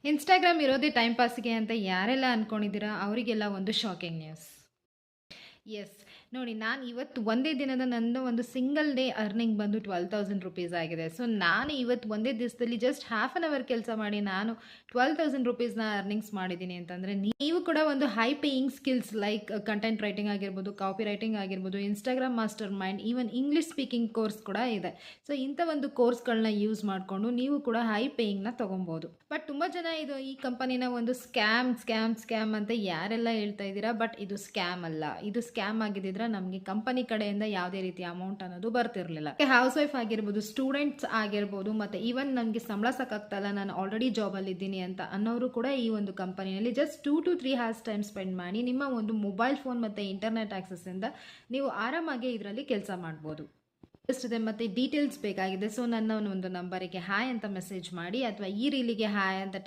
Instagram ಇರೋದೇ time ಪಾಸ್ಗೆ ಅಂತ ಯಾರೆಲ್ಲ ಅಂದ್ಕೊಂಡಿದ್ದೀರಾ ಅವರಿಗೆಲ್ಲ ಒಂದು ಶಾಕಿಂಗ್ ನ್ಯೂಸ್. ಎಸ್, ನೋಡಿ, ನಾನು ಇವತ್ತು ಒಂದೇ ದಿನದ ನನ್ನ ಒಂದು ಸಿಂಗಲ್ ಡೇ ಅರ್ನಿಂಗ್ ಬಂದು 12,000 ರುಪೀಸ್ ಆಗಿದೆ. ಸೊ ನಾನು ಇವತ್ತು ಒಂದೇ ದಿವಸದಲ್ಲಿ ಜಸ್ಟ್ ಹಾಫ್ ಆನ್ ಅವರ್ ಕೆಲಸ ಮಾಡಿ ನಾನು 12,000 ರುಪೀಸ್ನ ಅರ್ನಿಂಗ್ಸ್ ಮಾಡಿದ್ದೀನಿ ಅಂತಂದರೆ, ನೀವು ಕೂಡ ಒಂದು high paying skills like content writing ಆಗಿರ್ಬೋದು, ಕಾಪಿ ರೈಟಿಂಗ್ ಆಗಿರ್ಬೋದು, Instagram master mind, even English speaking course ಕೂಡ ಇದೆ. ಸೊ ಇಂಥ ಒಂದು ಕೋರ್ಸ್ಗಳನ್ನ ಯೂಸ್ ಮಾಡಿಕೊಂಡು ನೀವು ಕೂಡ ಹೈ ಪೇಯಿಂಗ್ನ ತೊಗೊಬೋದು. ಬಟ್ ತುಂಬ ಜನ ಈ ಕಂಪನಿನ ಒಂದು ಸ್ಕ್ಯಾಮ್ ಅಂತ ಯಾರೆಲ್ಲ ಹೇಳ್ತಾ ಇದ್ದೀರಾ, ಬಟ್ ಇದು ಸ್ಕ್ಯಾಮ್ ಅಲ್ಲ. ಇದು ಸ್ಕ್ಯಾಮ್ ಆಗಿದ್ದಿದ್ರೆ ನಮಗೆ ಕಂಪನಿ ಕಡೆಯಿಂದ ಯಾವುದೇ ರೀತಿಯ ಅಮೌಂಟ್ ಅನ್ನೋದು ಬರ್ತಿರ್ಲಿಲ್ಲ. ಹೌಸ್ ವೈಫ್ ಆಗಿರ್ಬೋದು, ಸ್ಟೂಡೆಂಟ್ಸ್ ಆಗಿರ್ಬೋದು, ಮತ್ತೆ ಈವನ್ ನನಗೆ ಸಂಬಳ ಸಾಕಾಗ್ತಲ್ಲ, ನಾನು ಆಲ್ರೆಡಿ ಜಾಬಲ್ಲಿ ಇದ್ದೀನಿ ಅಂತ ಅನ್ನೋರು ಕೂಡ ಈ ಒಂದು ಕಂಪನಿಯಲ್ಲಿ just 2 to 3 hours time spend ಮಾಡಿ ನಿಮ್ಮ ಒಂದು ಮೊಬೈಲ್ ಫೋನ್ ಮತ್ತು ಇಂಟರ್ನೆಟ್ ಆಕ್ಸೆಸ್ ಇಂದ ನೀವು ಆರಾಮಾಗಿ ಇದರಲ್ಲಿ ಕೆಲಸ ಮಾಡ್ಬೋದು. ಇದೆ ಮತ್ತು ಡೀಟೇಲ್ಸ್ ಬೇಕಾಗಿದೆ. ಸೊ ನನ್ನ ಒಂದು ನಂಬರಿಗೆ ಹಾಯ್ ಅಂತ ಮೆಸೇಜ್ ಮಾಡಿ, ಅಥವಾ ಈ ರೀಲಿಗೆ ಹಾಯ್ ಅಂತ